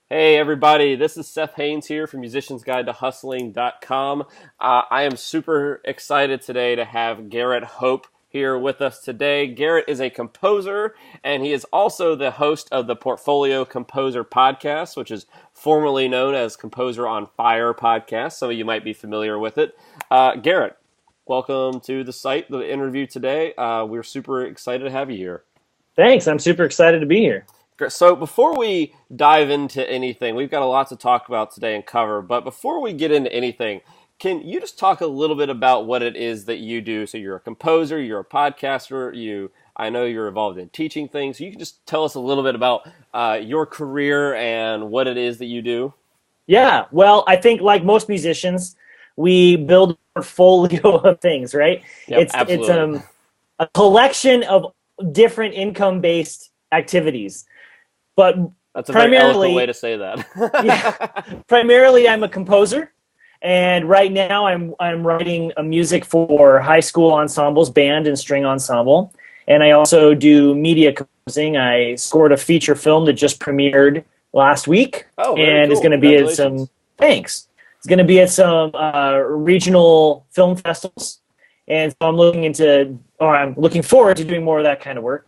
Hey everybody, this is Seth Haynes here from musiciansguidetohustling.com. I am super excited today to have Garrett Hope here with us today. Garrett is a composer, and he is also the host of the Portfolio Composer podcast, which is formerly known as Composer on Fire podcast. Some of you might be familiar with it. Garrett, welcome to the site, the interview today. We're super excited to have you here. Thanks. I'm super excited to be here. So before we dive into anything, we've got a lot to talk about today and cover, but before we get into anything, can you just talk a little bit about what it is that you do? So you're a composer, you're a podcaster, I know you're involved in teaching things. So you can just tell us a little bit about your career and what it is that you do? Yeah. Well, I think like most musicians, we build a portfolio of things, right? Yep, It's absolutely. a collection of different income-based activities. But That's a very eloquent way primarily, to say that. yeah, primarily I'm a composer. And right now I'm writing a music for high school ensembles, band and string ensemble. And I also do media composing. I scored a feature film that just premiered last week Oh, very and is cool. going to be at some, Congratulations. thanks. It's going to be at some regional film festivals. And so I'm looking forward to doing more of that kind of work.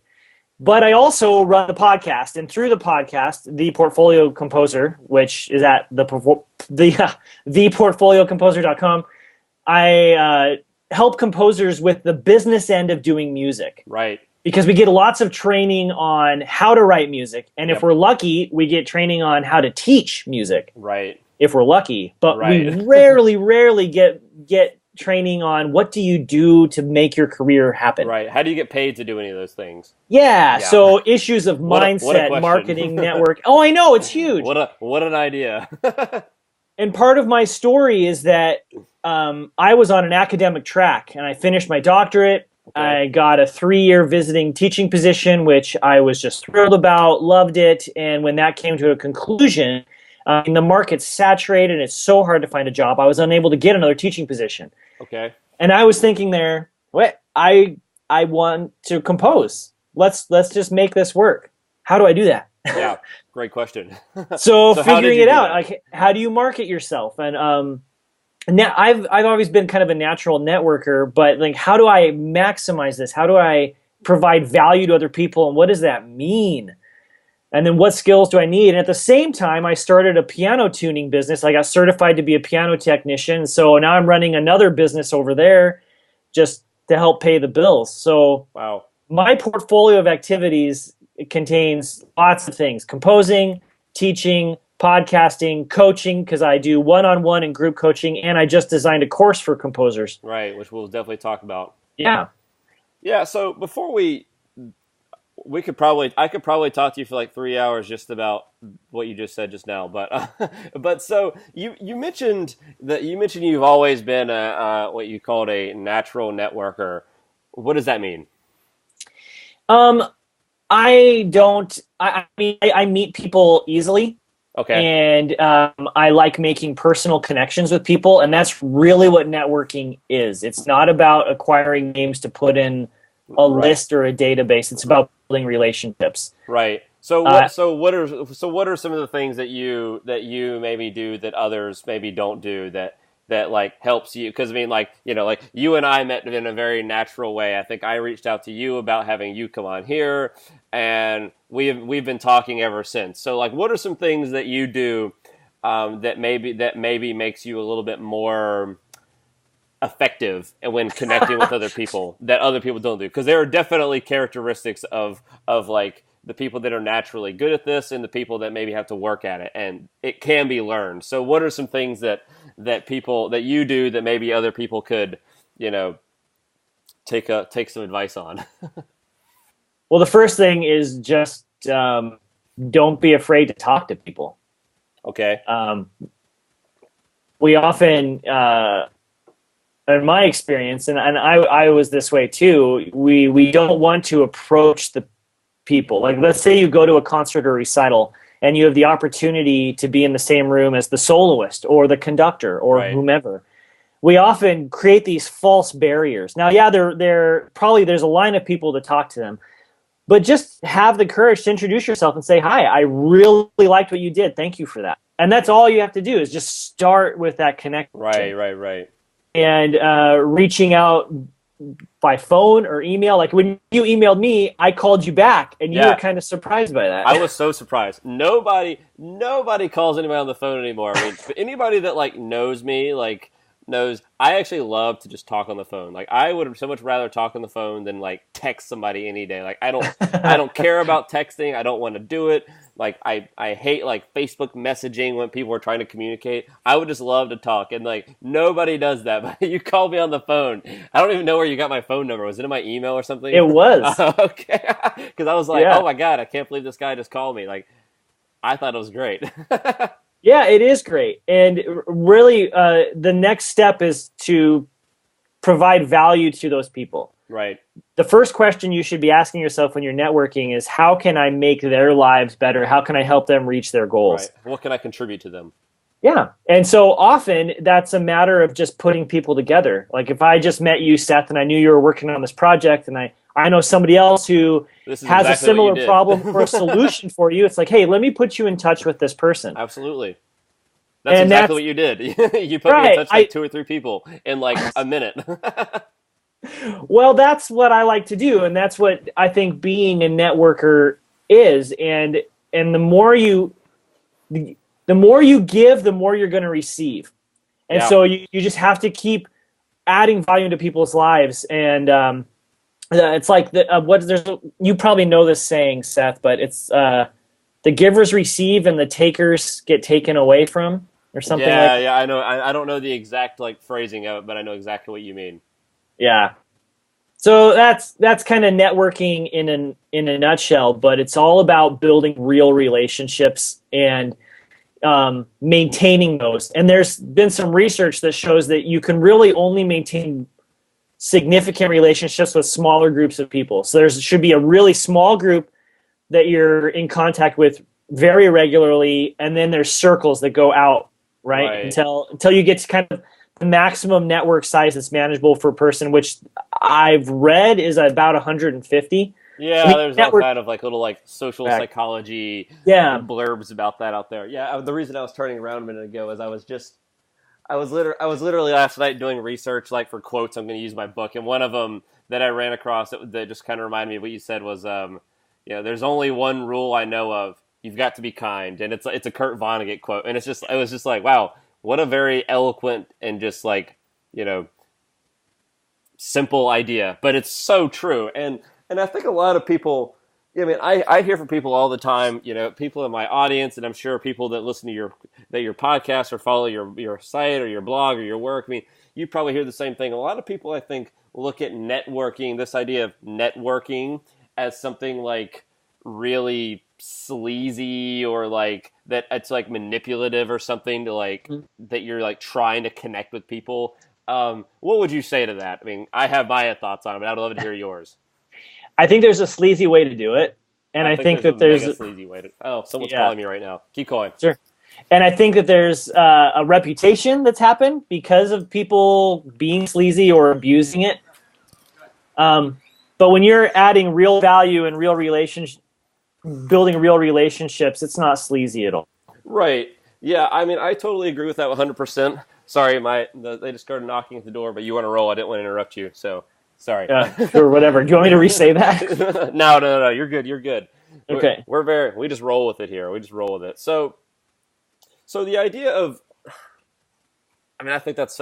But I also run the podcast, and through the podcast, the Portfolio Composer, which is at theportfoliocomposer.com, I help composers with the business end of doing music. Right. Because we get lots of training on how to write music, and if Yep. we're lucky, we get training on how to teach music. Right. If we're lucky, but we Right. rarely get training on what do you do to make your career happen. Right. How do you get paid to do any of those things? Yeah, Yeah. so issues of What a mindset, question. marketing, network. Oh, I know, it's huge. What an idea. And part of my story is that I was on an academic track, and I finished my doctorate. Okay. I got a 3-year visiting teaching position, which I was just thrilled about, loved it. And when that came to a conclusion, the market's saturated, and it's so hard to find a job, I was unable to get another teaching position. Okay. And I was thinking there, wait, I want to compose. Let's just make this work. How do I do that? Yeah. Great question. So So how did figuring you it do out, that? like how do you market yourself? And now I've always been kind of a natural networker, but like how do I maximize this? How do I provide value to other people, and what does that mean? And then what skills do I need? And at the same time, I started a piano tuning business. I got certified to be a piano technician. So now I'm running another business over there just to help pay the bills. So Wow. my portfolio of activities contains lots of things: composing, teaching, podcasting, coaching, because I do one-on-one and group coaching, and I just designed a course for composers. Right, which we'll definitely talk about. Yeah. Yeah, so before I could probably talk to you for like 3 hours just about what you just said just now. But but so you mentioned you've always been what you called a natural networker. What does that mean? Um, I don't. I mean, I meet people easily, Okay. and I like making personal connections with people, and that's really what networking is. It's not about acquiring names to put in a Right. list or a database. It's about building relationships. Right. So Uh, what are some of the things that you maybe do that others maybe don't do that like helps you? Because I mean, like, like you and I met in a very natural way. I think I reached out to you about having you come on here, and we've been talking ever since. So like, what are some things that you do that maybe makes you a little bit more effective and when connecting with other people that other people don't do? Because there are definitely characteristics of like the people that are naturally good at this and the people that maybe have to work at it, and it can be learned. So what are some things that people that you do that maybe other people could take some advice on? well, the first thing is just don't be afraid to talk to people. Okay. We often, in my experience, and I was this way too, we don't want to approach the people. Like, let's say you go to a concert or recital and you have the opportunity to be in the same room as the soloist or the conductor or Right. whomever. We often create these false barriers. Now, yeah, they're probably there's a line of people to talk to them, but just have the courage to introduce yourself and say, hi, I really liked what you did. Thank you for that. And that's all you have to do is just start with that connection. Right. And reaching out by phone or email. Like when you emailed me, I called you back, and you were kind of surprised by that. I was so surprised. Nobody calls anybody on the phone anymore. I mean, anybody that like knows me, like knows I actually love to just talk on the phone. Like I would so much rather talk on the phone than like text somebody any day. Like I don't care about texting. I don't want to do it. Like I hate like Facebook messaging when people are trying to communicate. I would just love to talk, and like nobody does that. But you called me on the phone. I don't even know where you got my phone number. Was it in my email or something? It was. Okay. Because I was like, oh my God, I can't believe this guy just called me. Like I thought it was great. Yeah, it is great. And really, the next step is to provide value to those people. Right. The first question you should be asking yourself when you're networking is, how can I make their lives better? How can I help them reach their goals? Right. What can I contribute to them? Yeah. And so often that's a matter of just putting people together. Like if I just met you, Seth, and I knew you were working on this project, and I know somebody else who has exactly a similar problem or a solution for you, it's like, hey, let me put you in touch with this person. Absolutely. That's exactly what you did. You put me in touch with like 2 or 3 people in like a minute. Well, that's what I like to do, and that's what I think being a networker is. And the more you give, the more you're going to receive. And so you just have to keep adding value into people's lives. And it's like you probably know this saying, Seth, but it's the givers receive and the takers get taken away from, or something like that. Yeah, I know. I don't know the exact like phrasing of it, but I know exactly what you mean. Yeah. So that's kind of networking in a nutshell, but it's all about building real relationships and maintaining those. And there's been some research that shows that you can really only maintain significant relationships with smaller groups of people. So there should be a really small group that you're in contact with very regularly, and then there's circles that go out, right? Until you get to kind of the maximum network size that's manageable for a person, which I've read is about 150. Yeah, there's all kind of like little like social psychology blurbs about that out there. Yeah, the reason I was turning around a minute ago is I was literally last night doing research like for quotes I'm going to use in my book, and one of them that I ran across that just kind of reminded me of what you said was, there's only one rule I know of: you've got to be kind, and it's a Kurt Vonnegut quote, and it was just like, wow, what a very eloquent and just like simple idea, but it's so true. And I think a lot of people, I mean, I hear from people all the time, people in my audience, and I'm sure people that listen to your podcast or follow your site or your blog or your work. I mean, you probably hear the same thing. A lot of people, I think, look at networking, this idea of networking, as something like really sleazy, or like that it's like manipulative or something, to like that you're like trying to connect with people. What would you say to that? I mean, I have my thoughts on it, but I'd love to hear yours. I think there's a sleazy way to do it, and I think that there's a sleazy way to. Oh, someone's calling me right now. Keep going. Sure. And I think that there's a reputation that's happened because of people being sleazy or abusing it. But when you're adding real value and building real relationships, it's not sleazy at all. Right. Yeah. I mean, I totally agree with that 100%. Sorry, they just started knocking at the door, but you want to roll. I didn't want to interrupt you, so sorry. Sure, whatever. Do you want me to re-say that? No. You're good. Okay. We just roll with it here. We just roll with it. So the idea of, I mean, I think that's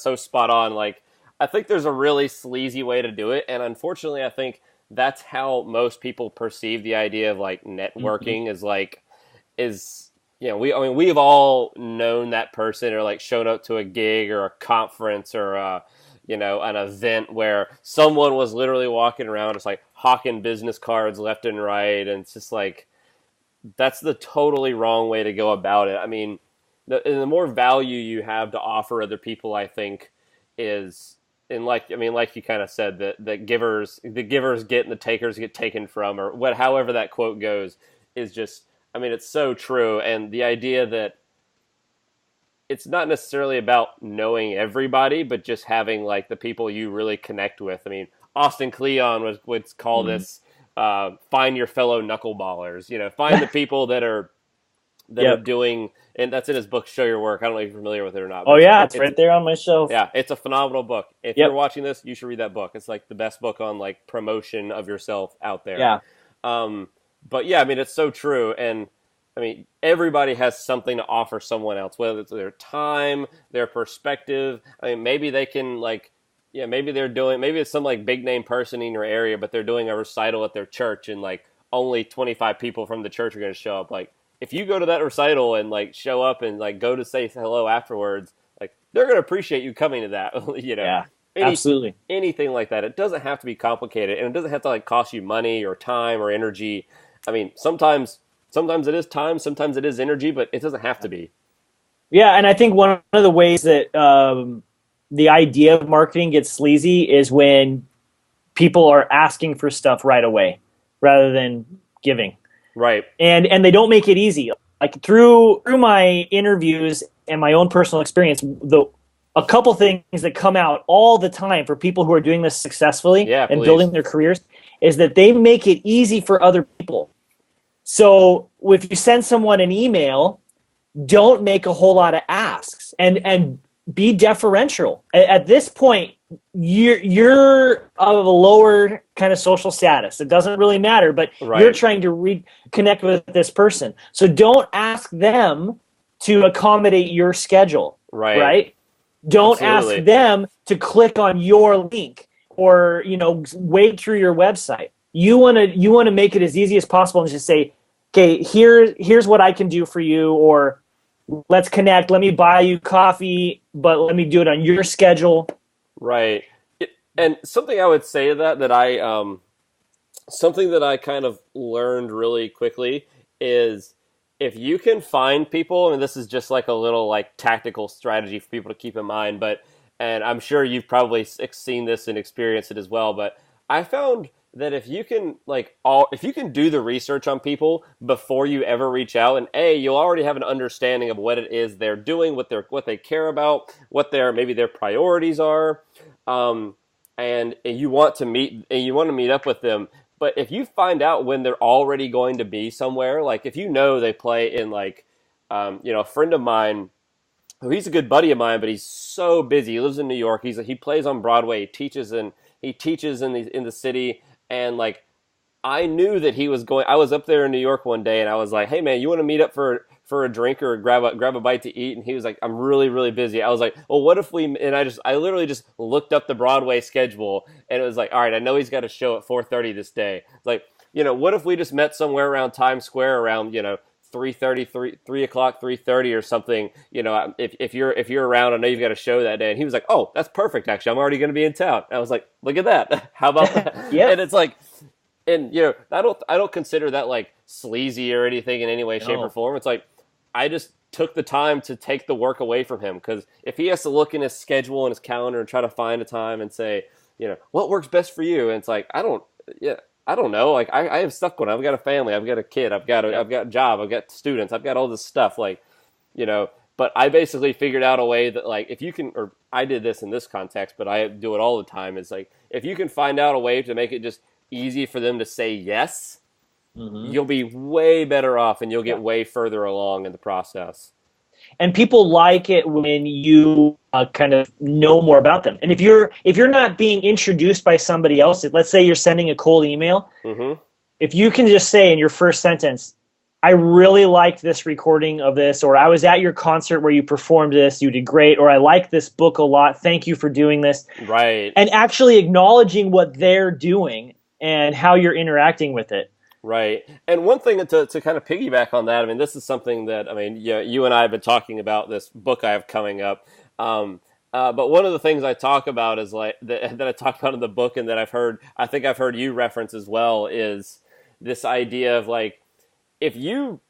so spot on. Like, I think there's a really sleazy way to do it, and unfortunately, I think that's how most people perceive the idea of like networking we've all known that person, or like shown up to a gig or a conference or an event where someone was literally walking around just like hawking business cards left and right, and it's just like, that's the totally wrong way to go about it. I mean, the more value you have to offer other people, I think, is, and like you kind of said, that the givers get and the takers get taken from, or however that quote goes, is just, I mean, it's so true. And the idea that it's not necessarily about knowing everybody, but just having like the people you really connect with. I mean, Austin Kleon would call this find your fellow knuckleballers. Find the people that are doing, and that's in his book, Show Your Work. I don't know if you're familiar with it or not. Oh yeah, it's right there on my shelf. Yeah, it's a phenomenal book. If you're watching this, you should read that book. It's like the best book on like promotion of yourself out there. Yeah. But yeah, I mean, it's so true. And I mean, everybody has something to offer someone else, whether it's their time, their perspective. I mean, maybe they can maybe it's some like big name person in your area, but they're doing a recital at their church and like only 25 people from the church are going to show up. Like, if you go to that recital and like show up and like go to say hello afterwards, like they're going to appreciate you coming to that, Yeah, absolutely. Anything like that. It doesn't have to be complicated, and it doesn't have to like cost you money or time or energy. I mean, sometimes it is time, sometimes it is energy, but it doesn't have to be. Yeah, and I think one of the ways that the idea of marketing gets sleazy is when people are asking for stuff right away rather than giving. Right. And they don't make it easy. Like through my interviews and my own personal experience, a couple things that come out all the time for people who are doing this successfully and building their careers is that they make it easy for other people. So if you send someone an email, don't make a whole lot of asks and be deferential. At this point, you're of a lower kind of social status. It doesn't really matter, but you're trying to reconnect with this person. So don't ask them to accommodate your schedule. Right? Don't ask them to click on your link or wade through your website. You want to make it as easy as possible and just say, okay, here's what I can do for you, or let's connect. Let me buy you coffee, but let me do it on your schedule. Right. And something I would say to that I kind of learned really quickly is if you can find people, and this is just like a little like tactical strategy for people to keep in mind, and I'm sure you've probably seen this and experienced it as well, but I found that if you can do the research on people before you ever reach out, and you'll already have an understanding of what it is they're doing, what they care about, what maybe their priorities are, and you want to meet up with them. But if you find out when they're already going to be somewhere, like if they play in like, a friend of mine, he's a good buddy of mine, but he's so busy. He lives in New York. He plays on Broadway. He teaches in the city. And like, I knew that he was going. I was up there in New York one day, and I was like, "Hey, man, you want to meet up for a drink or grab a bite to eat?" And he was like, "I'm really, really busy." I was like, "Well, what if we?" And I literally just looked up the Broadway schedule, and it was like, "All right, I know he's got a show at 4:30 this day. It's like, what if we just met somewhere around Times Square around 3:30, 3 o'clock, 3:30 or something? If you're around, I know you've got a show that day." And he was like, "Oh, that's perfect. Actually, I'm already going to be in town." And I was like, "Look at that. How about that?" Yeah. And it's like, and I don't consider that like sleazy or anything in any way, shape, or form. It's like I just took the time to take the work away from him, because if he has to look in his schedule and his calendar and try to find a time and say, what works best for you, and it's like I don't know. Like I have stuff going on. I've got a family. I've got a kid. I've got a job. I've got students. I've got all this stuff. Like, but I basically figured out a way that like if you can, or I did this in this context, but I do it all the time. Is like if you can find out a way to make it just easy for them to say yes, you'll be way better off, and you'll get way further along in the process. And people like it when you kind of know more about them. And if you're not being introduced by somebody else, let's say you're sending a cold email, if you can just say in your first sentence, "I really liked this recording of this," or "I was at your concert where you performed this, you did great," or "I like this book a lot, thank you for doing this." Right. And actually acknowledging what they're doing and how you're interacting with it. Right. And one thing to kind of piggyback on that, I mean, this is something that, you and I have been talking about this book I have coming up. But one of the things I talk about is like that I talked about in the book, and that I think I've heard you reference as well, is this idea of like, if you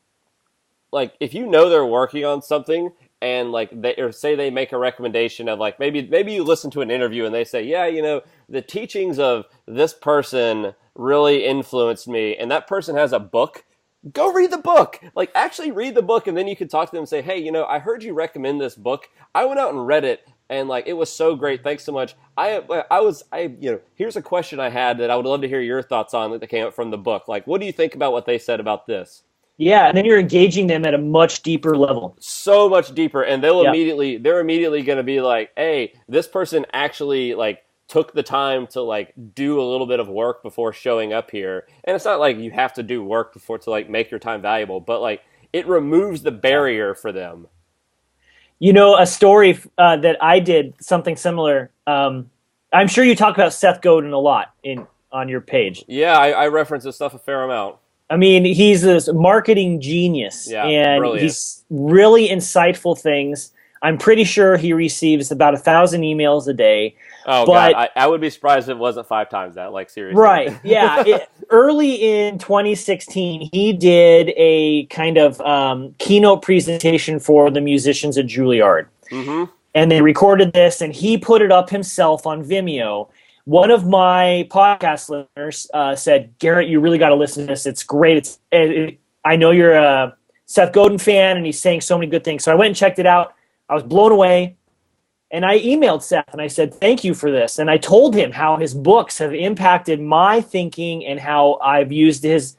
know they're working on something, and like say they make a recommendation of like, maybe you listen to an interview and they say, "Yeah, the teachings of this person really influenced me," and that person has a book go read the book. Like, actually read the book, and then you can talk to them and say, hey, you know, I heard you recommend this book. I went out and read it, and like, it was so great. Thanks so much. Here's a question I had that I would love to hear your thoughts on that came up from the book. Like, what do you think about what they said about this? Yeah, and then you're engaging them at a much deeper level. So much deeper, and they're immediately going to be like, hey, this person actually like took the time to like do a little bit of work before showing up here. And it's not like you have to do work before to like make your time valuable, but like it removes the barrier for them. You know, a story that I did something similar. I'm sure you talk about Seth Godin a lot on your page. Yeah, I reference this stuff a fair amount. I mean, he's this marketing genius, and brilliant. He's really insightful things. I'm pretty sure he receives about 1,000 emails a day. Oh, but, God, I would be surprised if it wasn't 5 times that, like, seriously. Right, yeah. Early in 2016, he did a kind of keynote presentation for the musicians at Juilliard. Mm-hmm. And they recorded this, and he put it up himself on Vimeo. One of my podcast listeners said, Garrett, you really got to listen to this. It's great. I know you're a Seth Godin fan, and he's saying so many good things. So I went and checked it out. I was blown away. And I emailed Seth, and I said, thank you for this. And I told him how his books have impacted my thinking and how I've used his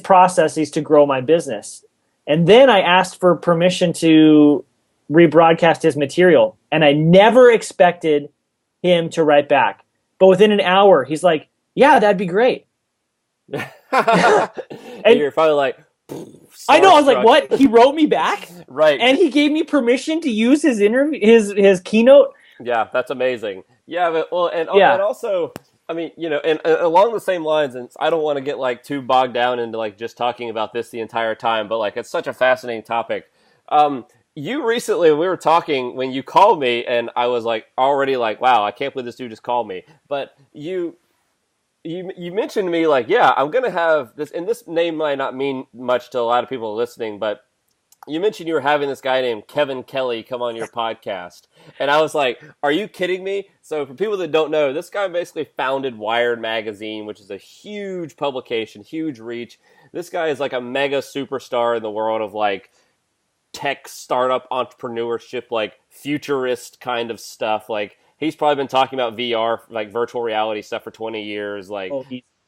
processes to grow my business. And then I asked for permission to rebroadcast his material. And I never expected him to write back. But within an hour, he's like, yeah, that'd be great. And you're probably like, I know, I was like, what? He wrote me back? Right. And he gave me permission to use his interview, his keynote? Yeah, that's amazing. Yeah, but and also, I mean, you know, and along the same lines, and I don't want to get like too bogged down into like just talking about this the entire time, but like it's such a fascinating topic. You recently, we were talking when you called me, and I was like already like, wow, I can't believe this dude just called me. But you mentioned to me like, yeah, I'm gonna have this, and this name might not mean much to a lot of people listening, but you mentioned you were having this guy named Kevin Kelly come on your podcast, and I was like, are you kidding me? So for people that don't know, this guy basically founded Wired magazine, which is a huge publication, huge reach. This guy is like a mega superstar in the world of like tech startup entrepreneurship, like futurist kind of stuff. Like he's probably been talking about VR, like virtual reality stuff for 20 years. Like,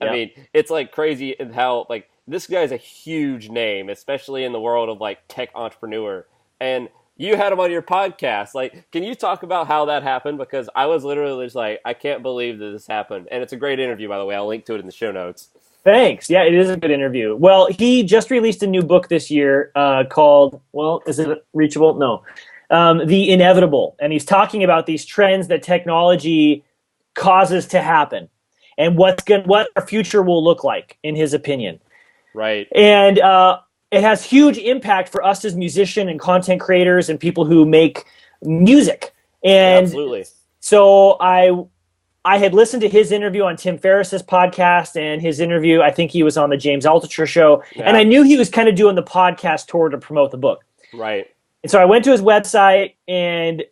I mean, it's like crazy in how like this guy's a huge name, especially in the world of like tech entrepreneur. And you had him on your podcast. Like, can you talk about how that happened? Because I was literally just like, I can't believe that this happened. And it's a great interview, by the way. I'll link to it in the show notes. Thanks. Yeah, it is a good interview. Well, he just released a new book this year called, well, is it reachable? No. The Inevitable. And he's talking about these trends that technology causes to happen and what our future will look like, in his opinion. Right. And it has huge impact for us as musicians and content creators and people who make music. And absolutely. So I had listened to his interview on Tim Ferriss's podcast and his interview, I think he was on the James Altucher show. Yeah. And I knew he was kind of doing the podcast tour to promote the book. Right. And so I went to his website, and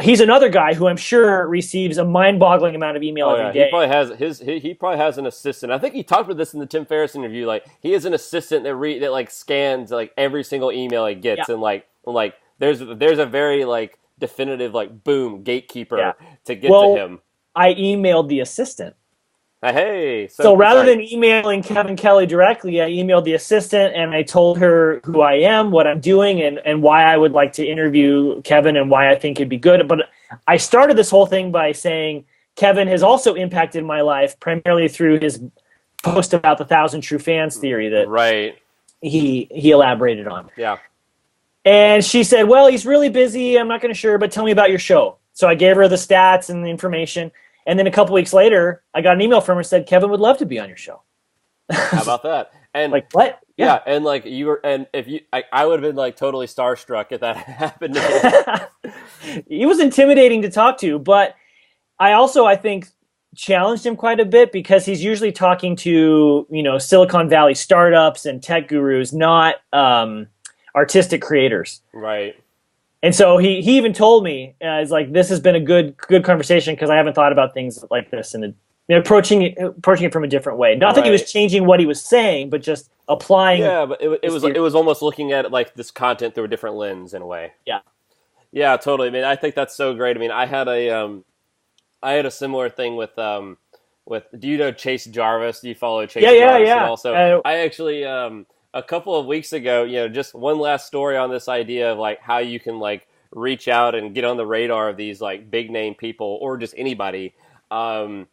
he's another guy who I'm sure receives a mind-boggling amount of email every day. He probably has an assistant. I think he talked about this in the Tim Ferriss interview. Like he has an assistant that like scans like every single email he gets, and like there's a very like definitive like boom gatekeeper to get to him. I emailed the assistant. Hey. So rather than emailing Kevin Kelly directly, I emailed the assistant, and I told her who I am, what I'm doing, and why I would like to interview Kevin and why I think it'd be good. But I started this whole thing by saying Kevin has also impacted my life primarily through his post about the 1,000 True Fans theory that he elaborated on. Yeah. And she said, well, he's really busy. I'm not going to sure, but tell me about your show. So I gave her the stats and the information. And then a couple weeks later, I got an email from her that said, Kevin would love to be on your show. How about that? And like, what? Yeah. And like you were, and if you, I would have been like totally starstruck if that happened. He was intimidating to talk to, but I think challenged him quite a bit because he's usually talking to, Silicon Valley startups and tech gurus, not artistic creators. Right. And so he even told me, he's like, this has been a good conversation because I haven't thought about things like this and approaching it from a different way. Not that he was changing what he was saying, but just applying Yeah, but it was almost looking at it like this content through a different lens in a way. yeah. Yeah, totally. I mean, I think that's so great. I mean, I had a similar thing with do you know Chase Jarvis? Do you follow Chase Yeah, yeah, Jarvis at yeah. all? So I actually a couple of weeks ago, just one last story on this idea of like how you can like reach out and get on the radar of these like big name people or just anybody. Um,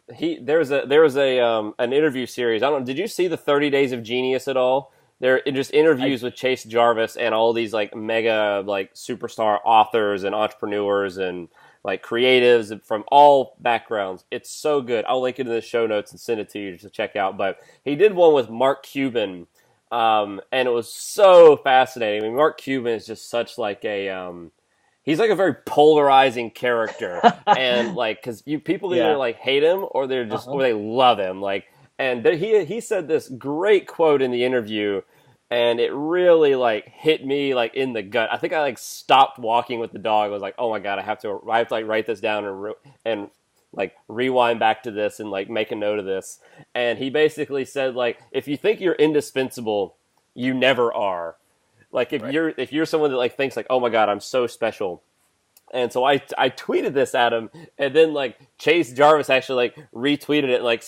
there was a an interview series. I don't. Did you see the 30 Days of Genius at all? There just interviews with Chase Jarvis and all these like mega like superstar authors and entrepreneurs and like creatives from all backgrounds. It's so good. I'll link it in the show notes and send it to you to check out. But he did one with Mark Cuban, and it was so fascinating. I mean, Mark Cuban is just such like a he's like a very polarizing character, and like because people either like hate him or they're just or they love him. Like, and he said this great quote in the interview, and it really like hit me like in the gut. I think I like stopped walking with the dog. I was like, oh my god, I have to like write this down and like rewind back to this and like make a note of this. And he basically said like, if you think you're indispensable, you never are. Like if you're someone that like thinks like, oh my god, I'm so special. And so I tweeted this at him, and then like Chase Jarvis actually like retweeted it and like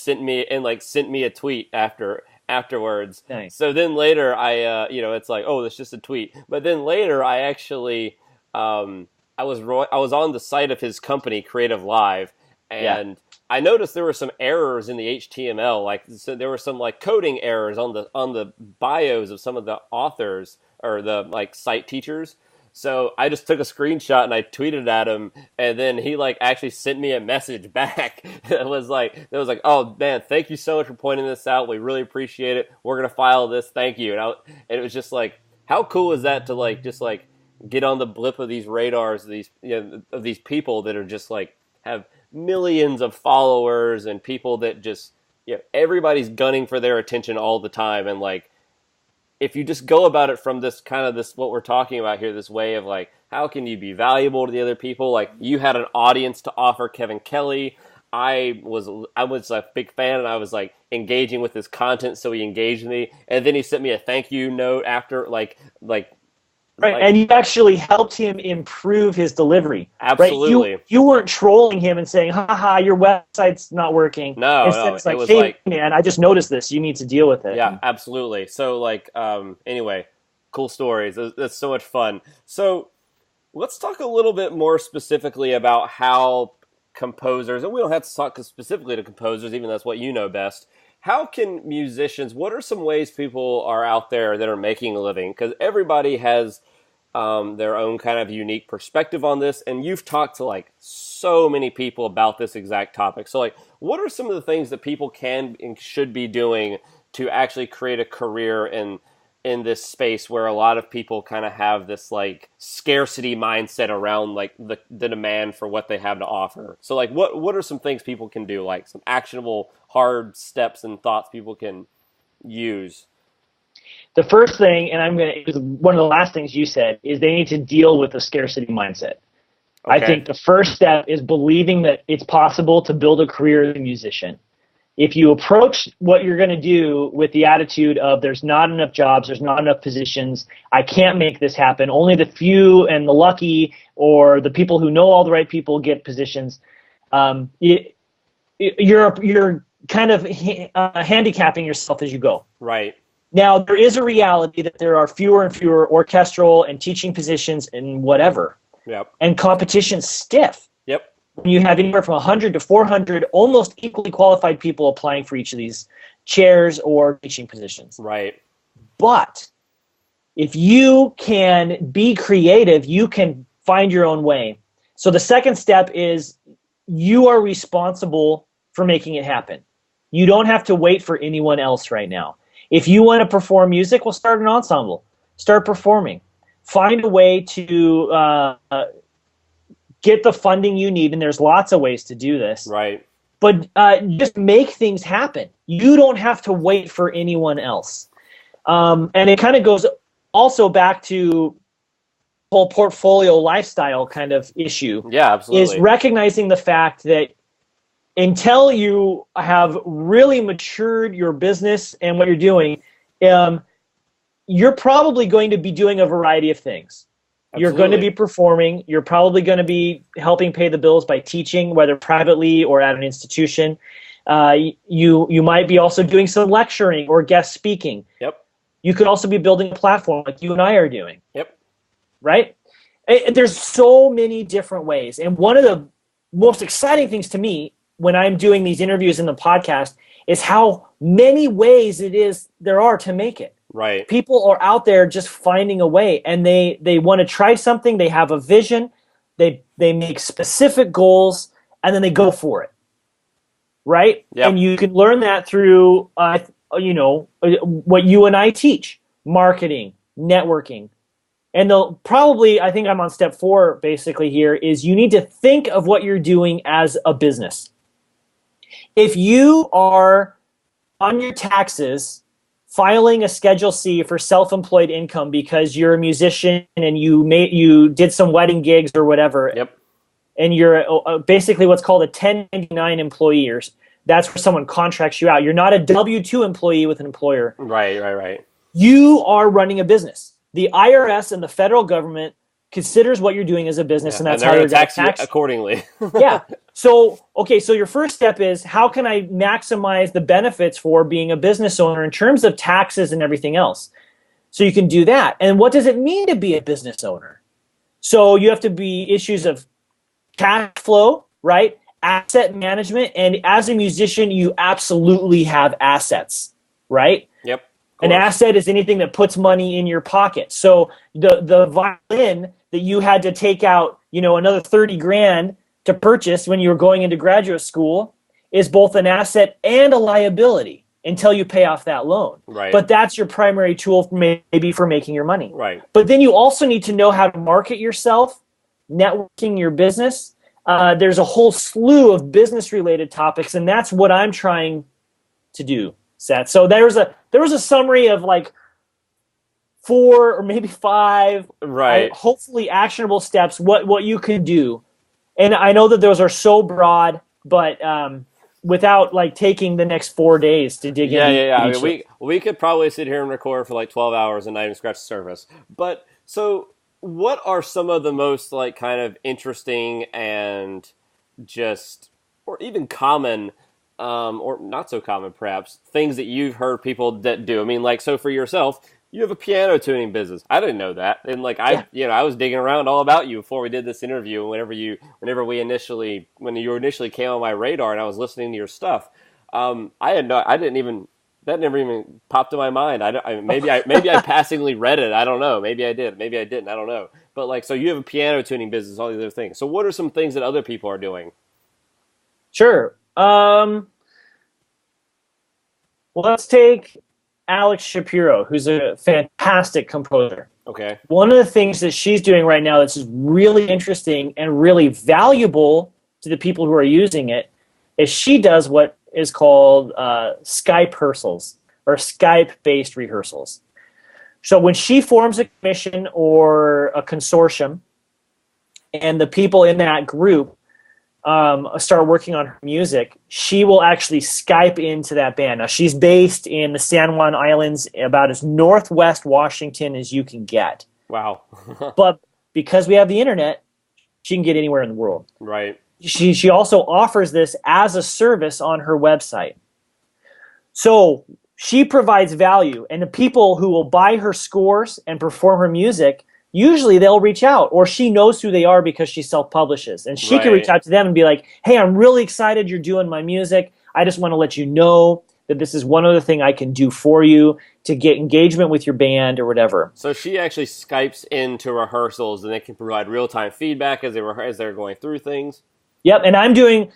sent me a tweet afterwards. Nice. So then later I it's like, oh, that's just a tweet. But then later I actually I was on the site of his company Creative Live, and I noticed there were some errors in the HTML. Like so there were some like coding errors on the bios of some of the authors or the like site teachers. So I just took a screenshot and I tweeted at him, and then he like actually sent me a message back that was like, oh man, thank you so much for pointing this out. We really appreciate it. We're gonna file this. Thank you. And it was just like, how cool is that to like just like get on the blip of these radars of these people that are just like have millions of followers and people that just everybody's gunning for their attention all the time, and like, if you just go about it from this kind of this what we're talking about here, this way of like, how can you be valuable to the other people? Like, you had an audience to offer Kevin Kelly. I was a big fan, and I was like engaging with his content, so he engaged me, and then he sent me a thank you note after like. Right, and you actually helped him improve his delivery. Absolutely. Right? You weren't trolling him and saying, haha, your website's not working. No, Instead, no. it's like, it was hey, like, man, I just noticed this. You need to deal with it. Yeah, absolutely. So, like, anyway, cool stories. That's so much fun. So, let's talk a little bit more specifically about how composers, and we don't have to talk specifically to composers, even though that's what you know best. How can musicians, what are some ways people are out there that are making a living? Because everybody has their own kind of unique perspective on this, and you've talked to like so many people about this exact topic. So like, what are some of the things that people can and should be doing to actually create a career in this space where a lot of people kind of have this like scarcity mindset around like the demand for what they have to offer? So like, what are some things people can do, like some actionable hard steps and thoughts people can use? The first thing, and it was one of the last things you said, is they need to deal with the scarcity mindset. Okay. I think the first step is believing that it's possible to build a career as a musician. If you approach what you're going to do with the attitude of there's not enough jobs, there's not enough positions, I can't make this happen, only the few and the lucky or the people who know all the right people get positions, you're kind of handicapping yourself as you go. Right. Now, there is a reality that there are fewer and fewer orchestral and teaching positions and whatever. Yep. And competition's stiff. Yep. When you have anywhere from 100 to 400 almost equally qualified people applying for each of these chairs or teaching positions. Right. But if you can be creative, you can find your own way. So the second step is you are responsible for making it happen. You don't have to wait for anyone else right now. If you want to perform music, well, start an ensemble. Start performing. Find a way to get the funding you need, and there's lots of ways to do this. Right. But just make things happen. You don't have to wait for anyone else. And it kind of goes also back to whole portfolio lifestyle kind of issue. Yeah, absolutely. Is recognizing the fact that until you have really matured your business and what you're doing, you're probably going to be doing a variety of things. Absolutely. You're going to be performing. You're probably going to be helping pay the bills by teaching, whether privately or at an institution. You might be also doing some lecturing or guest speaking. Yep. You could also be building a platform like you and I are doing. Yep. Right? There's so many different ways. And one of the most exciting things to me when I'm doing these interviews in the podcast is how many ways there are to make it. Right. People are out there just finding a way, and they want to try something. They have a vision. They make specific goals, and then they go for it. Right? Yep. And you can learn that through, what you and I teach: marketing, networking. And I think I'm on step 4 basically here, is you need to think of what you're doing as a business. If you are on your taxes filing a Schedule C for self-employed income because you're a musician and you did some wedding gigs or whatever, yep, and you're basically what's called a 1099 employee, that's where someone contracts you out. You're not a W-2 employee with an employer. Right. You are running a business. The IRS and the federal government considers what you're doing as a business, and that's how you're going to tax you accordingly. Yeah. So your first step is, how can I maximize the benefits for being a business owner in terms of taxes and everything else? So you can do that. And what does it mean to be a business owner? So you have to be issues of cash flow, right? Asset management. And as a musician, you absolutely have assets, right? Yep. An asset is anything that puts money in your pocket. So the violin that you had to take out, another 30 grand to purchase when you were going into graduate school is both an asset and a liability until you pay off that loan. Right. But that's your primary tool maybe for making your money. Right. But then you also need to know how to market yourself, networking your business. There's a whole slew of business-related topics, and that's what I'm trying to do, Seth. So there was a summary of like 4 or maybe 5, right? Hopefully actionable steps. What you can do, and I know that those are so broad, but without like taking the next 4 days to dig in. Yeah. I mean, we could probably sit here and record for like 12 hours and not even scratch the surface. But so, what are some of the most like kind of interesting and just or even common? Or not so common, perhaps, things that you've heard people that do. I mean, like, so for yourself, you have a piano tuning business. I didn't know that, and like I was digging around all about you before we did this interview. When you initially came on my radar, and I was listening to your stuff, that never even popped in my mind. Maybe I passingly read it. I don't know. Maybe I did. Maybe I didn't. I don't know. But like, so you have a piano tuning business, all these other things. So what are some things that other people are doing? Sure. Let's take Alex Shapiro, who's a fantastic composer. Okay. One of the things that she's doing right now that's really interesting and really valuable to the people who are using it is she does what is called Skype rehearsals or Skype-based rehearsals. So when she forms a commission or a consortium and the people in that group start working on her music, she will actually Skype into that band. Now, she's based in the San Juan Islands, about as northwest Washington as you can get. Wow. But because we have the internet, she can get anywhere in the world. Right. She also offers this as a service on her website. So she provides value, and the people who will buy her scores and perform her music, usually they'll reach out, or she knows who they are because she self-publishes. And she can reach out to them and be like, hey, I'm really excited you're doing my music. I just want to let you know that this is one other thing I can do for you to get engagement with your band or whatever. So she actually Skypes into rehearsals, and they can provide real-time feedback as they're going through things? Yep, and I'm doing,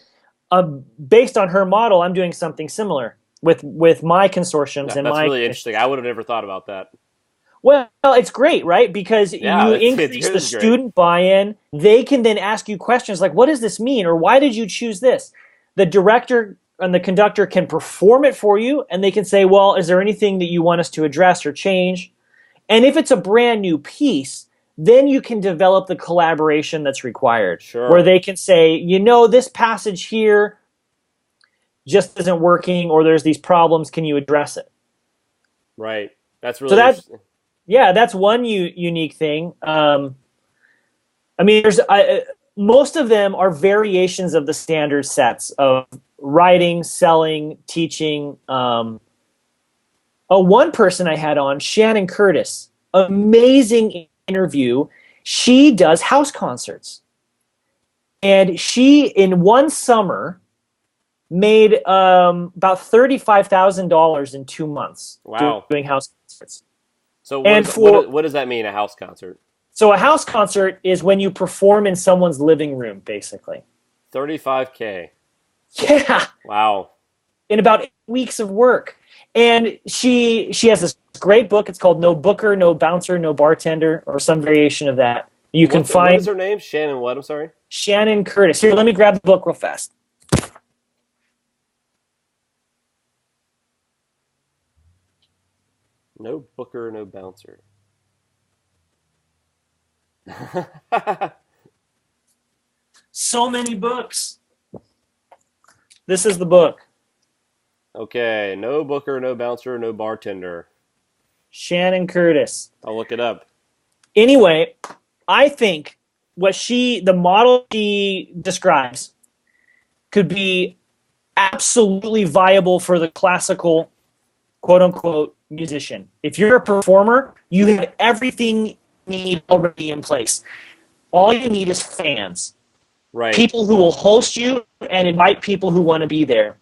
based on her model, I'm doing something similar with my consortiums. That's really interesting. I would have never thought about that. Well, it's great, right? Because you increase the student buy-in. They can then ask you questions like, what does this mean? Or why did you choose this? The director and the conductor can perform it for you, and they can say, well, is there anything that you want us to address or change? And if it's a brand new piece, then you can develop the collaboration that's required. Sure. Where they can say, this passage here just isn't working, or there's these problems, can you address it? Right. That's So really interesting. that's one unique thing. I mean, most of them are variations of the standard sets of writing, selling, teaching. One person I had on, Shannon Curtis, amazing interview. She does house concerts. And she, in one summer, made about $35,000 in 2 months Wow. doing house concerts. So And what does that mean, a house concert? so a house concert is when you perform in someone's living room, basically. 35K. Yeah, Wow. in about 8 weeks of work. And she has this great book. It's called No Booker, No Bouncer, No Bartender, or some variation of that. You can What is find her name? Shannon what? I'm sorry. Shannon Curtis. Here, let me grab the book real fast. No booker, no bouncer. So many books. This is the book. Okay, no booker, no bouncer, no bartender. Shannon Curtis. I'll look it up. Anyway, I think the model she describes could be absolutely viable for the classical, quote unquote, musician. If you're a performer, you have everything you need already in place. All you need is fans, Right. people who will host you and invite people who want to be there.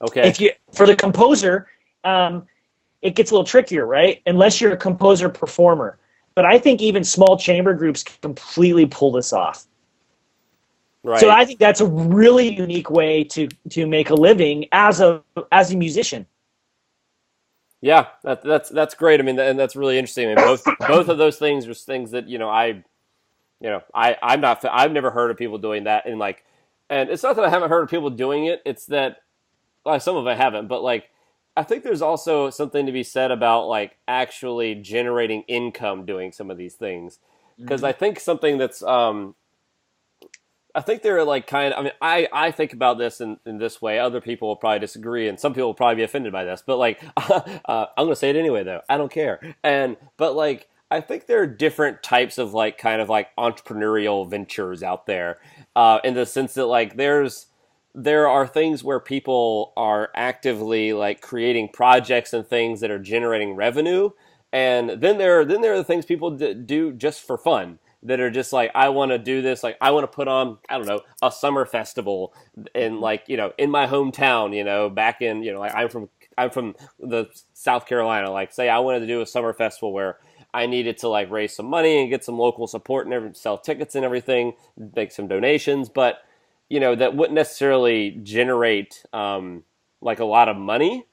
Okay. For the composer, it gets a little trickier, right? Unless you're a composer performer. But I think even small chamber groups can completely pull this off. Right. So I think that's a really unique way to make a living as a musician. Yeah, that's great. I mean, and that's really interesting. I mean, both of those things are things that I've never heard of people doing that. And like, and it's not that I haven't heard of people doing it. It's that, well, some of them haven't, but like, I think there's also something to be said about like actually generating income doing some of these things. Because I think something that's, I think they're like kind of, I mean, I think about this in this way. Other people will probably disagree, and some people will probably be offended by this. But like, I'm going to say it anyway, though. I don't care. But like, I think there are different types of like kind of like entrepreneurial ventures out there, in the sense that like there are things where people are actively like creating projects and things that are generating revenue, and then there are the things people do just for fun, that are just like, I want to do this, like I want to put on, I don't know, a summer festival in like, in my hometown, back in, like I'm from the South Carolina. Like, say I wanted to do a summer festival where I needed to like raise some money and get some local support and sell tickets and everything, make some donations, but that wouldn't necessarily generate like a lot of money,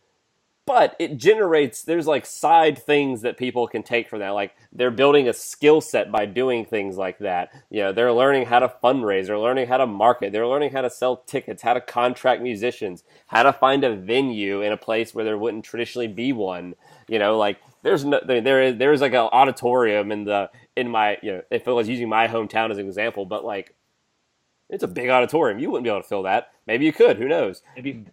but it generates, there's like side things that people can take from that. Like they're building a skill set by doing things like that. They're learning how to fundraise, they're learning how to market, they're learning how to sell tickets, how to contract musicians, how to find a venue in a place where there wouldn't traditionally be one. Like there's like an auditorium in my, if I was using my hometown as an example, but like, it's a big auditorium. You wouldn't be able to fill that. Maybe you could. Who knows? Maybe.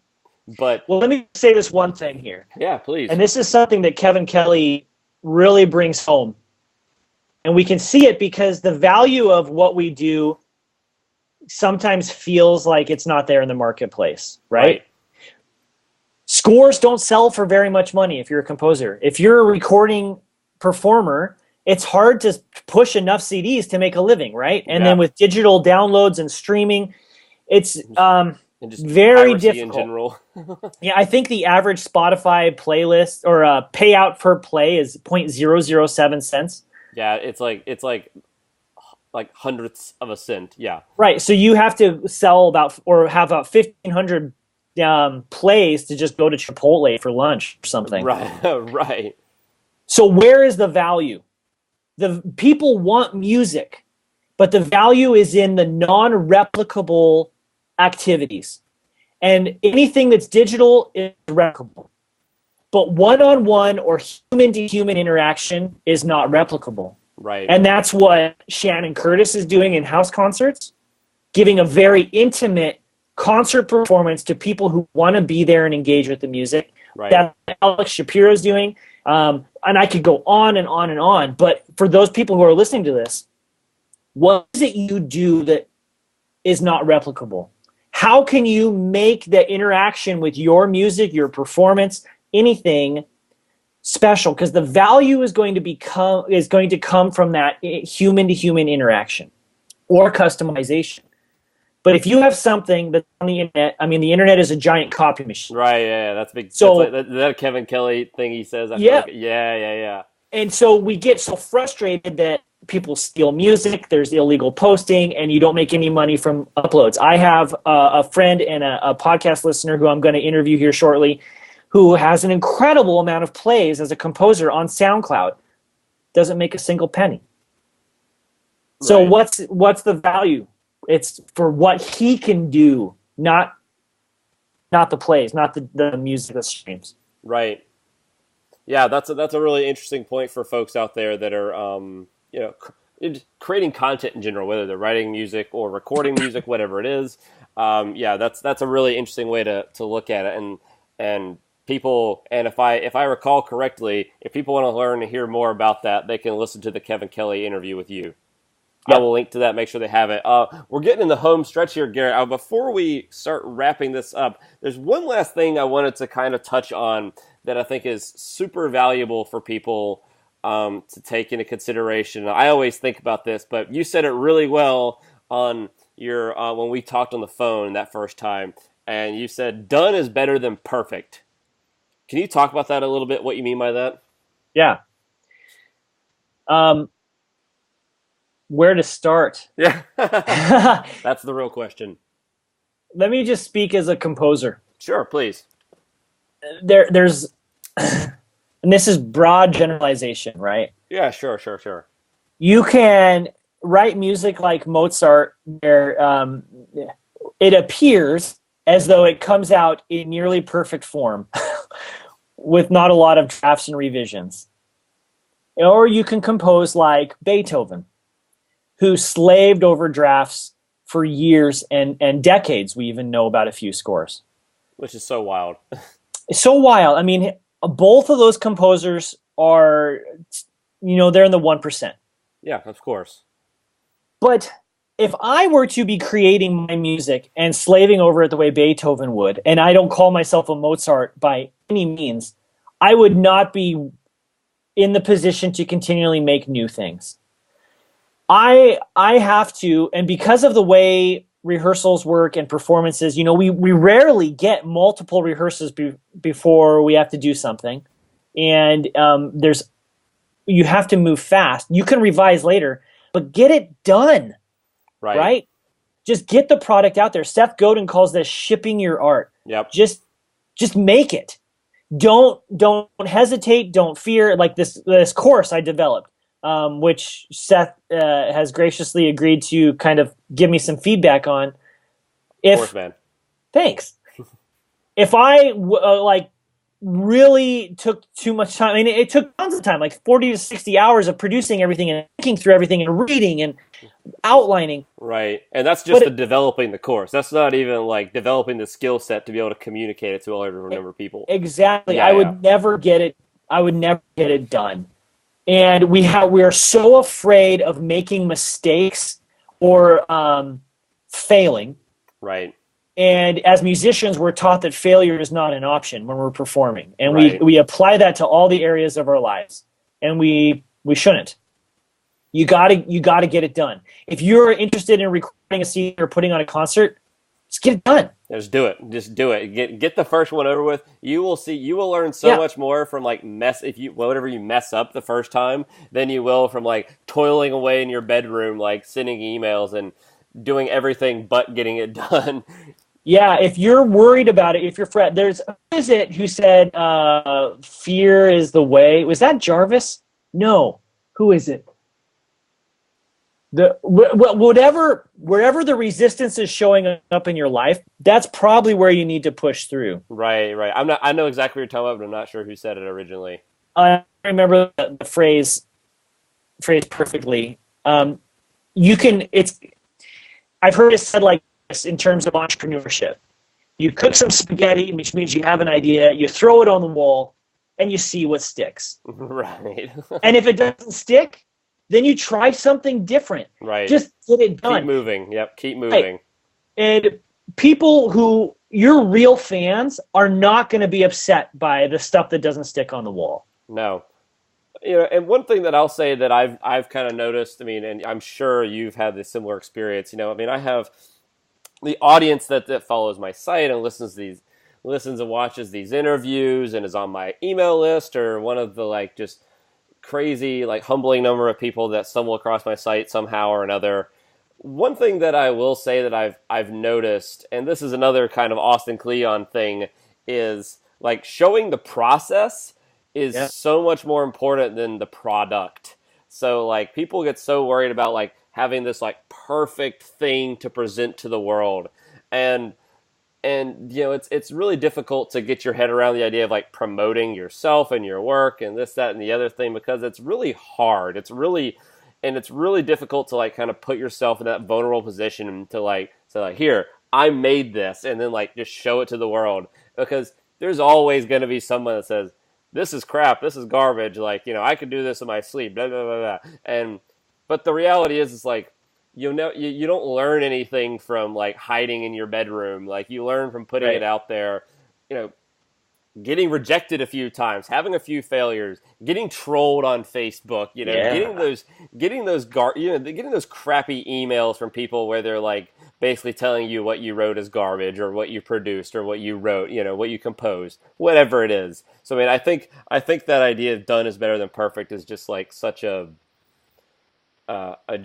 But well, let me say this one thing here. Yeah, please. And this is something that Kevin Kelly really brings home. And we can see it because the value of what we do sometimes feels like it's not there in the marketplace, right? Scores don't sell for very much money if you're a composer. If you're a recording performer, it's hard to push enough CDs to make a living, right? And then with digital downloads and streaming, it's and just very difficult in general. Yeah, I think the average Spotify playlist or payout per play is 0.007 cents. Yeah, it's like hundredths of a cent. Yeah. Right. So you have to sell have about 1,500 plays to just go to Chipotle for lunch or something. Right. Right. So where is the value? The people want music, but the value is in the non-replicable activities. And anything that's digital is replicable. But one-on-one or human-to-human interaction is not replicable. Right. And that's what Shannon Curtis is doing in house concerts, giving a very intimate concert performance to people who want to be there and engage with the music. Right. That Alex Shapiro is doing. And I could go on and on and on. But for those people who are listening to this, what is it you do that is not replicable? How can you make the interaction with your music, your performance, anything special? Because the value is going to come from that human to human interaction or customization. But if you have something that's on the internet, I mean, the internet is a giant copy machine. Right, yeah, that's big. So Is that a Kevin Kelly thing he says? I feel yeah, like, yeah. and so we get so frustrated that people steal music, there's illegal posting, and you don't make any money from uploads. I have a friend and a podcast listener who I'm going to interview here shortly, who has an incredible amount of plays as a composer on SoundCloud. Doesn't make a single penny. So what's the value? It's for what he can do, not the plays, not the music that streams. Right. Yeah, that's a really interesting point for folks out there that are creating content in general, whether they're writing music or recording music, whatever it is. That's a really interesting way to look at it, and people. And if I recall correctly, if people want to learn and hear more about that, they can listen to the Kevin Kelly interview with you. Yep. I will link to that. Make sure they have it. We're getting in the home stretch here, Garrett. Before we start wrapping this up, there's one last thing I wanted to kind of touch on that I think is super valuable for people to take into consideration. I always think about this, but you said it really well on your when we talked on the phone that first time, and you said done is better than perfect. Can you talk about that a little bit? What you mean by that? Yeah. Where to start? Yeah, that's the real question. Let me just speak as a composer. Sure, please. There's, and this is broad generalization, right? Yeah, sure. You can write music like Mozart, where it appears as though it comes out in nearly perfect form, with not a lot of drafts and revisions. Or you can compose like Beethoven, who slaved over drafts for years and decades. We even know about a few scores. Which is so wild. It's so wild. I mean, both of those composers are, they're in the 1%. Yeah, of course. But if I were to be creating my music and slaving over it the way Beethoven would, and I don't call myself a Mozart by any means, I would not be in the position to continually make new things. I have to, and because of the way rehearsals work and performances, we rarely get multiple rehearsals before we have to do something. And you have to move fast. You can revise later, but get it done. Right? Just get the product out there. Seth Godin calls this shipping your art. Yep. Just make it. Don't hesitate. Don't fear. Like this course I developed, which Seth has graciously agreed to kind of give me some feedback on. Of course, man. Thanks. If I really took too much time, I mean, it took tons of time, like 40 to 60 hours of producing everything and thinking through everything and reading and outlining. Right. And that's just developing the course. That's not even like developing the skill set to be able to communicate it to a larger number of people. Exactly. I would never get it done. And we are so afraid of making mistakes or failing. Right. And as musicians, we're taught that failure is not an option when we're performing. And we apply that to all the areas of our lives. And we shouldn't. You gotta get it done. If you're interested in recording a CD or putting on a concert, just get it done. Just do it. Just do it. Get the first one over with. You will see. You will learn so much more from whatever you mess up the first time than you will from like toiling away in your bedroom, like sending emails and doing everything but getting it done. Yeah, if you're worried about it, if you're who is it who said fear is the way? Was that Jarvis? No. Who is it? Wherever the resistance is showing up in your life, that's probably where you need to push through. Right. I know exactly what you're talking about, but I'm not sure who said it originally. I remember the phrase perfectly. I've heard it said like this in terms of entrepreneurship. You cook some spaghetti, which means you have an idea, you throw it on the wall, and you see what sticks. Right. And if it doesn't stick, then you try something different. Right. Just get it done. Keep moving. Yep. Keep moving. Right. And people who your real fans are not going to be upset by the stuff that doesn't stick on the wall. No. And one thing that I'll say that I've kind of noticed, I mean, and I'm sure you've had this similar experience, I mean, I have the audience that follows my site and listens and watches these interviews and is on my email list, or one of the like just crazy, like humbling number of people that stumble across my site somehow or another. One thing that I will say that I've noticed, and this is another kind of Austin Kleon thing, is like showing the process is so much more important than the product. So like people get so worried about like having this like perfect thing to present to the world. And it's really difficult to get your head around the idea of like promoting yourself and your work and this, that, and the other thing, because it's really hard. It's really difficult to like kind of put yourself in that vulnerable position to like, so like, here, I made this, and then like just show it to the world, because there's always going to be someone that says, this is crap, this is garbage, like, I could do this in my sleep, blah, blah, blah, blah. But the reality is like, you don't learn anything from like hiding in your bedroom. Like you learn from putting it out there, getting rejected a few times, having a few failures, getting trolled on Facebook, getting those crappy emails from people where they're like basically telling you what you wrote is garbage, or what you produced, or what you wrote, what you composed, whatever it is. So I mean, I think that idea of done is better than perfect is just like such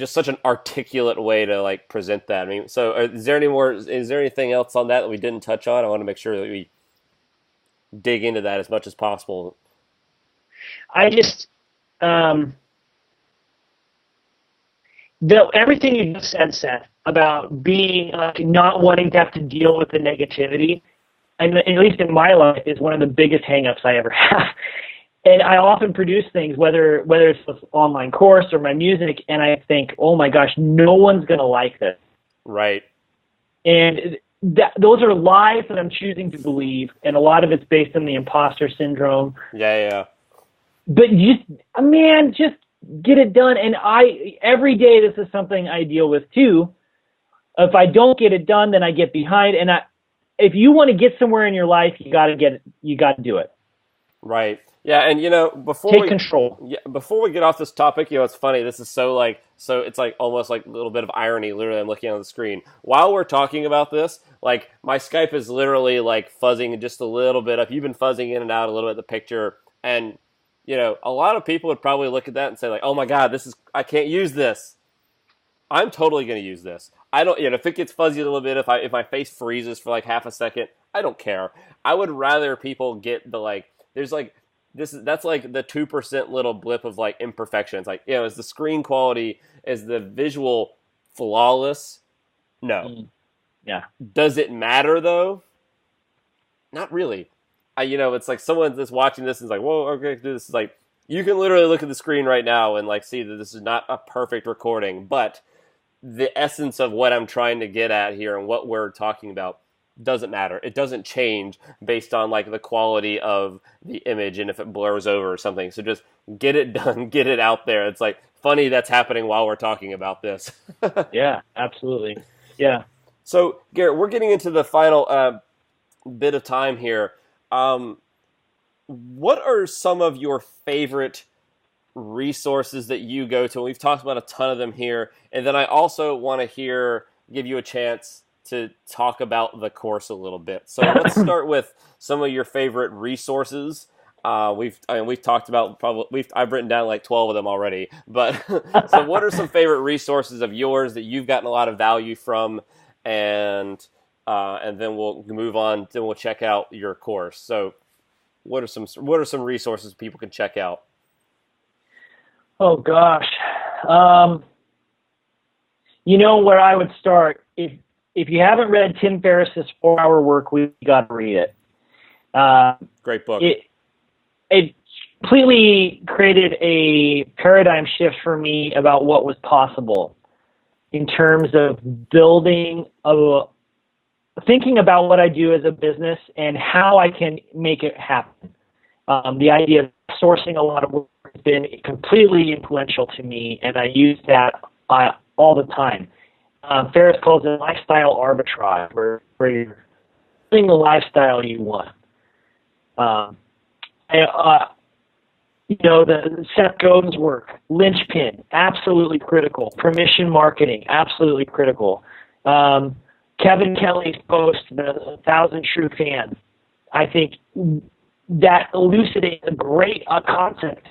such an articulate way to like present that. I mean, so is there anything else on that we didn't touch on? I want to make sure that we dig into that as much as possible. I just, everything you just said, Seth, about being not wanting to have to deal with the negativity, and at least in my life, is one of the biggest hangups I ever have. And I often produce things, whether it's an online course or my music, and I think, oh my gosh, no one's going to like this. Right. And those are lies that I'm choosing to believe, and a lot of it's based on the imposter syndrome. Yeah. But just get it done. And every day this is something I deal with too. If I don't get it done, then I get behind. And if you want to get somewhere in your life, you got to do it. Right. Yeah, and before take control. Yeah, before we get off this topic, it's funny. This is so it's like almost like a little bit of irony. Literally, I'm looking on the screen while we're talking about this. Like my Skype is literally like fuzzing just a little bit up. You've been fuzzing in and out a little bit the picture, and a lot of people would probably look at that and say like, "Oh my God, I can't use this." I'm totally going to use this. I don't. If it gets fuzzy a little bit, if my face freezes for like half a second, I don't care. I would rather people get the like. There's like. That's like the 2% little blip of like imperfections. Like, is the screen quality, is the visual flawless? No. Yeah. Does it matter though? Not really. It's like someone that's watching this is like, whoa, okay, do this. Is like, you can literally look at the screen right now and like see that this is not a perfect recording, but the essence of what I'm trying to get at here and what we're talking about doesn't matter. It doesn't change based on like the quality of the image and if it blurs over or something. So just get it done, get it out there. It's like funny that's happening while we're talking about this. Yeah, absolutely. Yeah. So Garrett, we're getting into the final bit of time here. What are some of your favorite resources that you go to? We've talked about a ton of them here. And then I also want to give you a chance to talk about the course a little bit. So let's start with some of your favorite resources. We've talked about I've written down like 12 of them already, but so what are some favorite resources of yours that you've gotten a lot of value from, and then we'll move on, then we'll check out your course. So what are some resources people can check out? Oh gosh. Where I would start, if you haven't read Tim Ferriss's 4-Hour Work Week, you got to read it. Great book. It completely created a paradigm shift for me about what was possible in terms of thinking about what I do as a business and how I can make it happen. The idea of sourcing a lot of work has been completely influential to me, and I use that all the time. Ferris calls it lifestyle arbitrage, where you're living the lifestyle you want. The Seth Godin's work, linchpin, absolutely critical. Permission marketing, absolutely critical. Kevin Kelly's post, the 1,000 True Fans, I think that elucidates a great concept.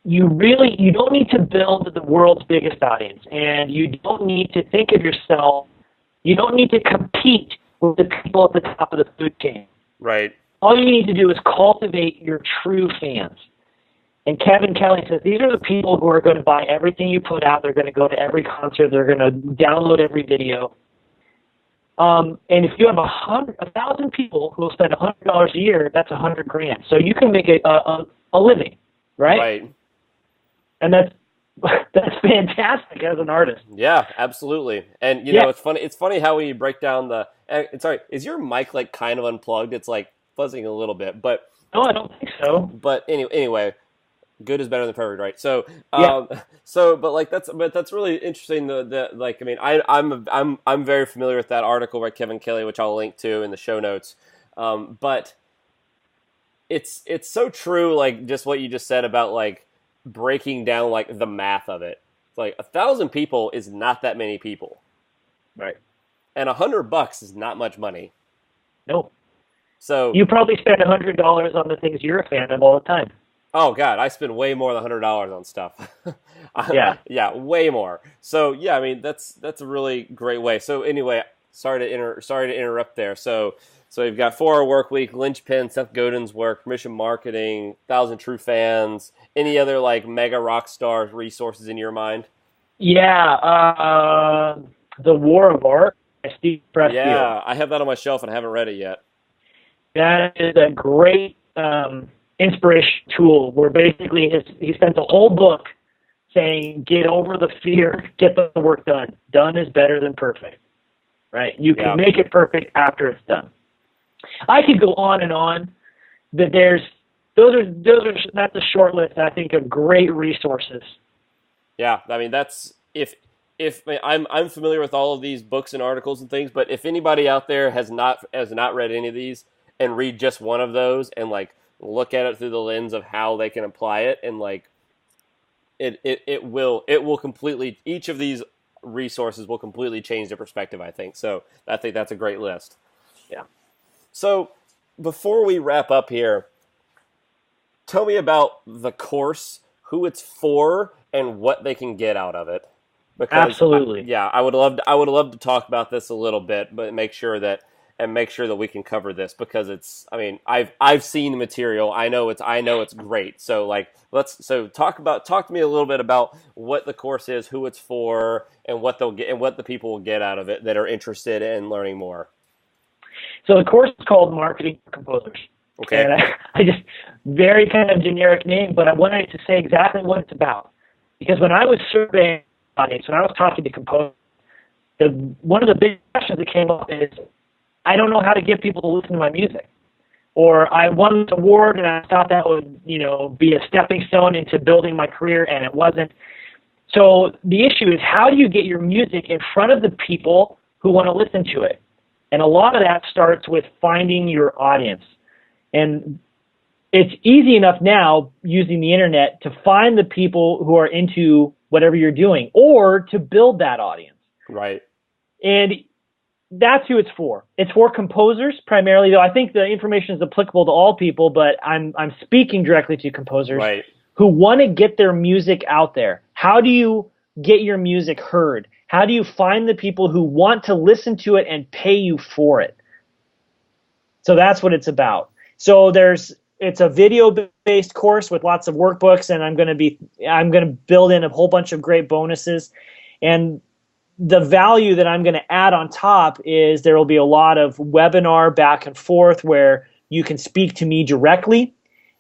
You don't need to build the world's biggest audience, and you don't need to think of yourself, you don't need to compete with the people at the top of the food chain. Right. All you need to do is cultivate your true fans. And Kevin Kelly says, these are the people who are going to buy everything you put out. They're going to go to every concert. They're going to download every video. And if you have 1,000 people who will spend $100 a year, that's $100,000. So you can make a living, right? Right. And that's fantastic as an artist. Yeah, absolutely. And you know, it's funny. It's funny how when you break down the. Sorry, is your mic like kind of unplugged? It's like buzzing a little bit, but no, I don't think so. But anyway. Good is better than perfect, right? So, that's really interesting. I'm very familiar with that article by Kevin Kelly, which I'll link to in the show notes. But it's so true, like just what you just said about like breaking down like the math of it. It's like 1,000 people is not that many people, right? And $100 is not much money. No. So you probably spend $100 on the things you're a fan of all the time. Oh God, I spend way more than $100 on stuff. Yeah, way more. So yeah, I mean that's a really great way. So anyway, sorry to interrupt there. So you've got 4-Hour Work Week, Linchpin, Seth Godin's work, Permission Marketing, 1,000 True Fans. Any other like mega rock star resources in your mind? Yeah, The War of Art by Steve Pressfield. Yeah, I have that on my shelf and I haven't read it yet. That is a great inspiration tool where basically he spends a whole book saying, get over the fear, get the work done. Done is better than perfect, right? You can make it perfect after it's done. I could go on and on, but that's a short list, I think, of great resources. Yeah, I mean that's if I'm familiar with all of these books and articles and things, but if anybody out there has not read any of these and read just one of those and like look at it through the lens of how they can apply it, and like it will completely, each of these resources will completely change their perspective, I think. So I think that's a great list. Yeah. So before we wrap up here, tell me about the course, who it's for, and what they can get out of it. Because absolutely. I would love to talk about this a little bit, but make sure that we can cover this, because it's, I mean, I've seen the material. I know it's great. So like, talk to me a little bit about what the course is, who it's for, and what they'll get, and what the people will get out of it that are interested in learning more. So the course is called Marketing for Composers. Okay. And I just, very kind of generic name, but I wanted to say exactly what it's about. Because when I was surveying audience, when I was talking to composers, one of the big questions that came up is, I don't know how to get people to listen to my music. Or I won an award and I thought that would, be a stepping stone into building my career, and it wasn't. So the issue is, how do you get your music in front of the people who want to listen to it? And a lot of that starts with finding your audience. And it's easy enough now using the internet to find the people who are into whatever you're doing, or to build that audience. Right. And that's who it's for. It's for composers primarily, though I think the information is applicable to all people, but I'm speaking directly to composers who want to get their music out there. How do you get your music heard? How do you find the people who want to listen to it and pay you for it? So that's what it's about. So it's a video-based course with lots of workbooks, and I'm going to build in a whole bunch of great bonuses. And the value that I'm going to add on top is there will be a lot of webinar back and forth where you can speak to me directly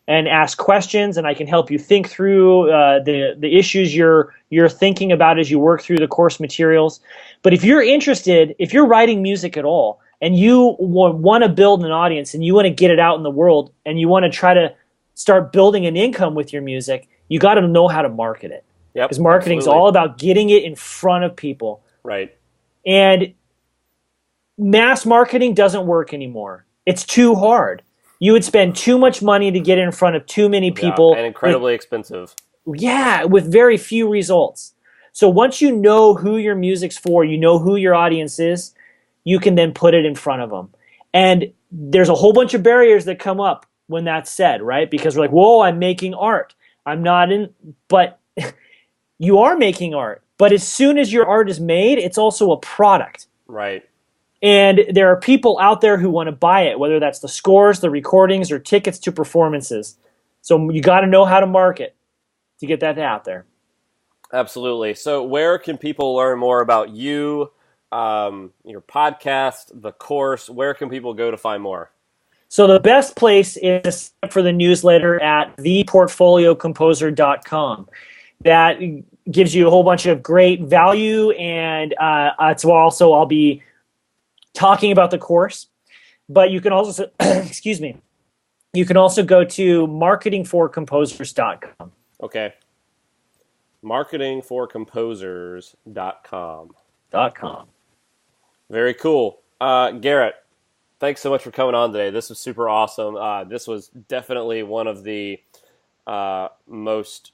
and ask questions, and I can help you think through the issues you're thinking about as you work through the course materials. But if you're interested, if you're writing music at all, and you want to build an audience and you want to get it out in the world, and you want to try to start building an income with your music, you got to know how to market it. Yep. Because marketing is all about getting it in front of people. Right. And mass marketing doesn't work anymore. It's too hard. You would spend too much money to get in front of too many people. And incredibly expensive. Yeah, with very few results. So once you know who your music's for, you know who your audience is, you can then put it in front of them. And there's a whole bunch of barriers that come up when that's said, right? Because we're like, whoa, I'm making art. I'm not in, but you are making art. But as soon as your art is made, it's also a product. Right. And there are people out there who want to buy it, whether that's the scores, the recordings, or tickets to performances. So you got to know how to market to get that out there. Absolutely. So where can people learn more about you, your podcast, the course? Where can people go to find more? So the best place is for the newsletter at theportfoliocomposer.com. That gives you a whole bunch of great value, and it's also I'll be talking about the course. But you can also, excuse me, you can also go to marketingforcomposers.com. Okay. Marketingforcomposers.com. Very cool. Garrett, thanks so much for coming on today. This was super awesome. This was definitely one of the most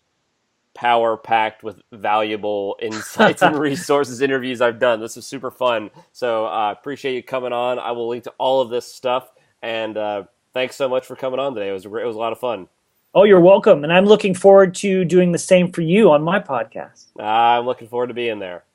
power-packed with valuable insights and resources interviews I've done. This was super fun. So appreciate you coming on. I will link to all of this stuff. And thanks so much for coming on today. It was a lot of fun. Oh, you're welcome. And I'm looking forward to doing the same for you on my podcast. I'm looking forward to being there.